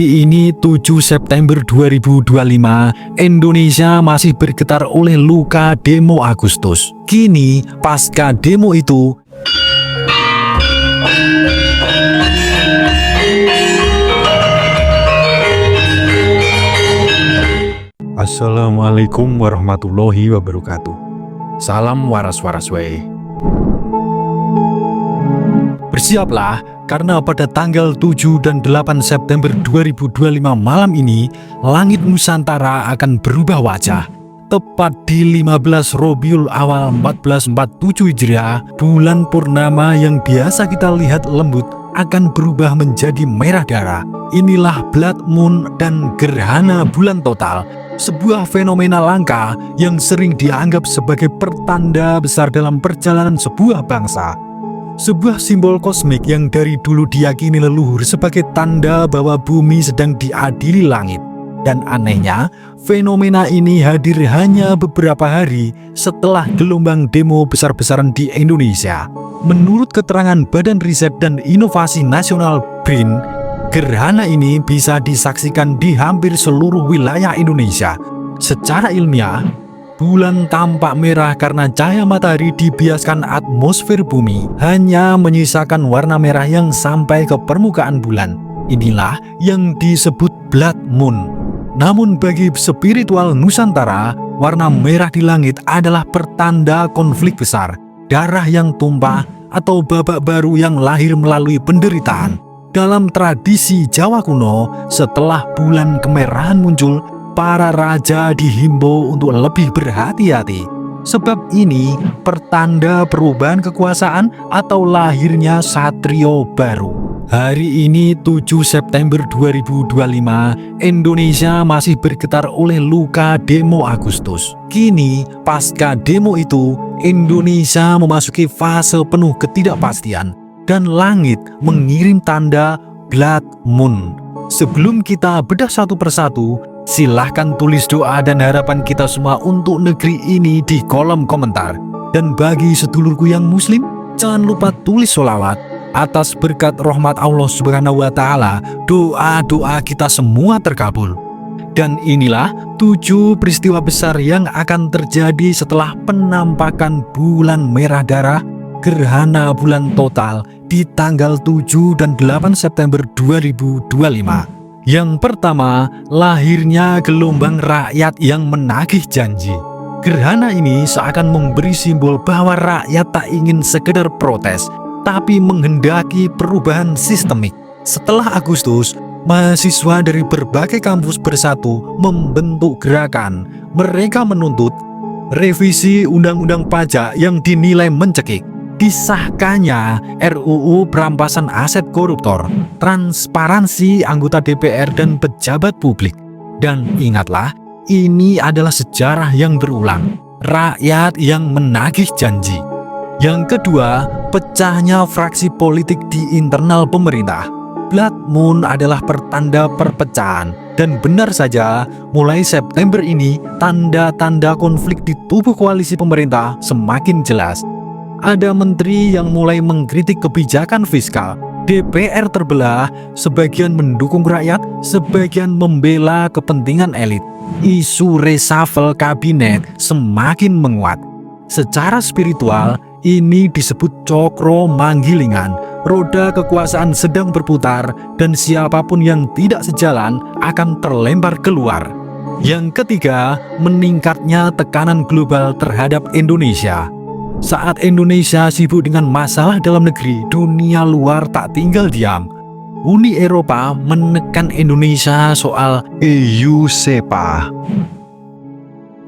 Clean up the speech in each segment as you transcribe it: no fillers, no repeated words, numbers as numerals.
Ini 7 September 2025, Indonesia masih bergetar oleh luka demo Agustus. Kini, pasca demo itu, Assalamualaikum warahmatullahi wabarakatuh. Salam waras-waras wae. Bersiaplah, karena pada tanggal 7 dan 8 September 2025 malam ini, langit Nusantara akan berubah wajah. Tepat di 15 Robiul Awal 1447 Hijriah, bulan purnama yang biasa kita lihat lembut akan berubah menjadi merah darah. Inilah blood moon dan gerhana bulan total, sebuah fenomena langka yang sering dianggap sebagai pertanda besar dalam perjalanan sebuah bangsa. Sebuah simbol kosmik yang dari dulu diyakini leluhur sebagai tanda bahwa bumi sedang diadili langit. Dan anehnya, fenomena ini hadir hanya beberapa hari setelah gelombang demo besar-besaran di Indonesia. Menurut keterangan Badan Riset dan Inovasi Nasional BRIN, gerhana ini bisa disaksikan di hampir seluruh wilayah Indonesia. Secara ilmiah, bulan tampak merah karena cahaya matahari dibiaskan atmosfer bumi hanya menyisakan warna merah yang sampai ke permukaan bulan. Inilah yang disebut blood moon. Namun bagi spiritual Nusantara, warna merah di langit adalah pertanda konflik besar, darah yang tumpah, atau babak baru yang lahir melalui penderitaan. Dalam tradisi Jawa kuno, setelah bulan kemerahan muncul, para raja dihimbau untuk lebih berhati-hati. Sebab ini pertanda perubahan kekuasaan atau lahirnya satrio baru. Hari ini 7 September 2025, Indonesia masih bergetar oleh luka demo Agustus. Kini, pasca demo itu, Indonesia memasuki fase penuh ketidakpastian dan langit mengirim tanda blood moon. Sebelum kita bedah satu persatu, silahkan tulis doa dan harapan kita semua untuk negeri ini di kolom komentar. Dan bagi sedulurku yang muslim, jangan lupa tulis sholawat. Atas berkat rahmat Allah Subhanahu wa Ta'ala, doa-doa kita semua terkabul. Dan inilah 7 peristiwa besar yang akan terjadi setelah penampakan bulan merah darah, gerhana bulan total di tanggal 7 dan 8 September 2025. Yang pertama, lahirnya gelombang rakyat yang menagih janji. Gerhana ini seakan memberi simbol bahwa rakyat tak ingin sekedar protes, tapi menghendaki perubahan sistemik. Setelah Agustus, mahasiswa dari berbagai kampus bersatu membentuk gerakan. Mereka menuntut revisi Undang-Undang Pajak yang dinilai mencekik, disahkannya RUU perampasan aset koruptor, transparansi anggota DPR dan pejabat publik. Dan ingatlah, ini adalah sejarah yang berulang, rakyat yang menagih janji. Yang kedua, pecahnya fraksi politik di internal pemerintah. Blood moon adalah pertanda perpecahan, dan benar saja, mulai September ini, tanda-tanda konflik di tubuh koalisi pemerintah semakin jelas. Ada menteri yang mulai mengkritik kebijakan fiskal, DPR terbelah, sebagian mendukung rakyat, sebagian membela kepentingan elit. Isu reshuffle kabinet semakin menguat. Secara spiritual, ini disebut cokro manggilingan. Roda kekuasaan sedang berputar dan siapapun yang tidak sejalan akan terlempar keluar. Yang ketiga, meningkatnya tekanan global terhadap Indonesia. Saat Indonesia sibuk dengan masalah dalam negeri, dunia luar tak tinggal diam. Uni Eropa menekan Indonesia soal EU SEPA.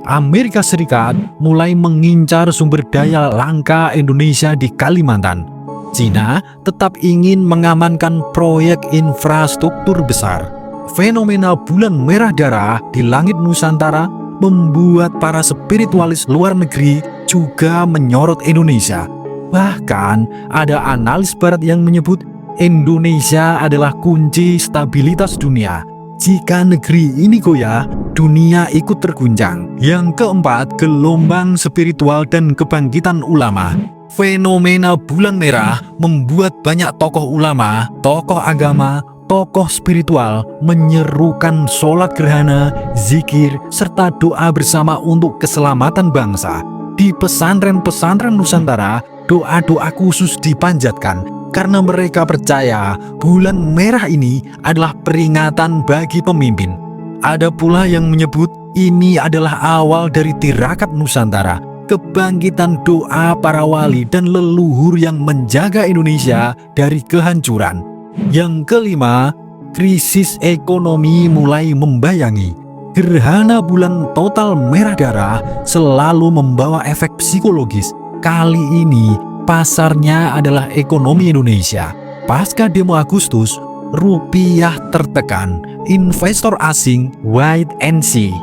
Amerika Serikat mulai mengincar sumber daya langka Indonesia di Kalimantan. Cina tetap ingin mengamankan proyek infrastruktur besar. Fenomena bulan merah darah di langit Nusantara membuat para spiritualis luar negeri juga menyorot Indonesia. Bahkan ada analis barat yang menyebut Indonesia adalah kunci stabilitas dunia. Jika negeri ini goyah, dunia ikut terguncang. Yang keempat, gelombang spiritual dan kebangkitan ulama. Fenomena bulan merah membuat banyak tokoh ulama, tokoh agama, tokoh spiritual menyerukan sholat gerhana, zikir, serta doa bersama untuk keselamatan bangsa. Di pesantren-pesantren Nusantara, doa-doa khusus dipanjatkan karena mereka percaya bulan merah ini adalah peringatan bagi pemimpin. Ada pula yang menyebut ini adalah awal dari tirakat Nusantara, kebangkitan doa para wali dan leluhur yang menjaga Indonesia dari kehancuran. Yang kelima, krisis ekonomi mulai membayangi. Gerhana bulan total merah darah selalu membawa efek psikologis. Kali ini pasarnya adalah ekonomi Indonesia. Pasca demo Agustus, rupiah tertekan, investor asing wait and see.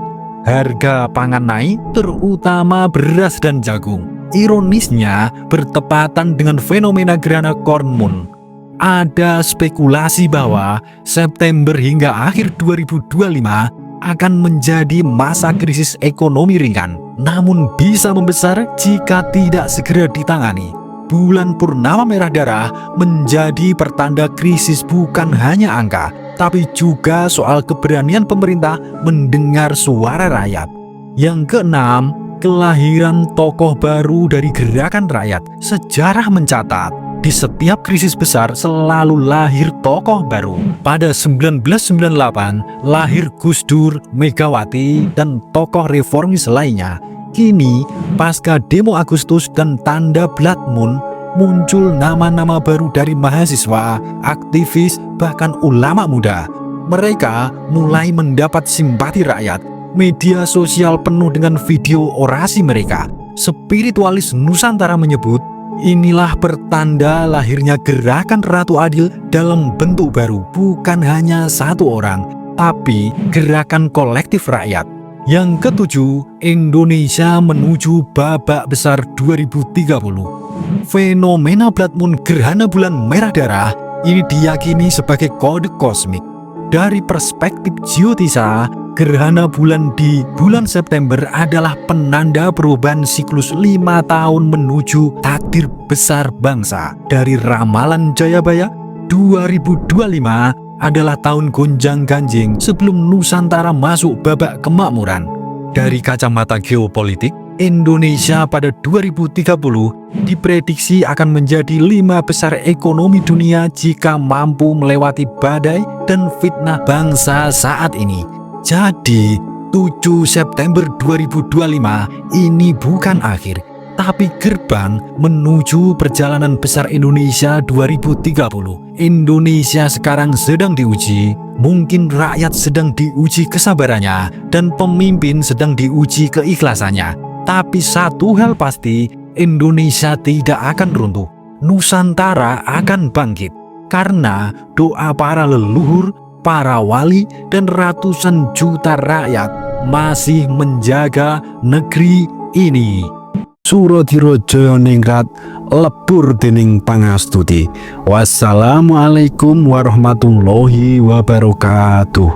Harga pangan naik, terutama beras dan jagung. Ironisnya, bertepatan dengan fenomena gerhana corn moon. Ada spekulasi bahwa September hingga akhir 2025 akan menjadi masa krisis ekonomi ringan, namun bisa membesar jika tidak segera ditangani. Bulan purnama merah darah menjadi pertanda krisis bukan hanya angka, tapi juga soal keberanian pemerintah mendengar suara rakyat. Yang keenam, kelahiran tokoh baru dari gerakan rakyat. Sejarah mencatat, di setiap krisis besar selalu lahir tokoh baru. Pada 1998, lahir Gus Dur, Megawati, dan tokoh reformis lainnya. Kini, pasca demo Agustus dan tanda Blood Moon, muncul nama-nama baru dari mahasiswa, aktivis, bahkan ulama muda. Mereka mulai mendapat simpati rakyat. Media sosial penuh dengan video orasi mereka. Spiritualis Nusantara menyebut, inilah pertanda lahirnya gerakan Ratu Adil dalam bentuk baru, bukan hanya satu orang, tapi gerakan kolektif rakyat. Yang ketujuh, Indonesia menuju babak besar 2030. Fenomena Blood Moon gerhana bulan merah darah ini diyakini sebagai kode kosmik. Dari perspektif geotisa, gerhana bulan di bulan September adalah penanda perubahan siklus 5 tahun menuju takdir besar bangsa. Dari ramalan Jayabaya, 2025 adalah tahun gonjang-ganjing sebelum Nusantara masuk babak kemakmuran. Dari kacamata geopolitik, Indonesia pada 2030 diprediksi akan menjadi 5 besar ekonomi dunia jika mampu melewati badai dan fitnah bangsa saat ini. Jadi, 7 September 2025 ini bukan akhir, tapi gerbang menuju perjalanan besar Indonesia 2030. Indonesia sekarang sedang diuji, mungkin rakyat sedang diuji kesabarannya, dan pemimpin sedang diuji keikhlasannya. Tapi satu hal pasti, Indonesia tidak akan runtuh. Nusantara akan bangkit. Karena doa para leluhur, para wali, dan ratusan juta rakyat masih menjaga negeri ini. Suradira Jayaningrat lebur dening pangastuti. Wassalamualaikum warahmatullahi wabarakatuh.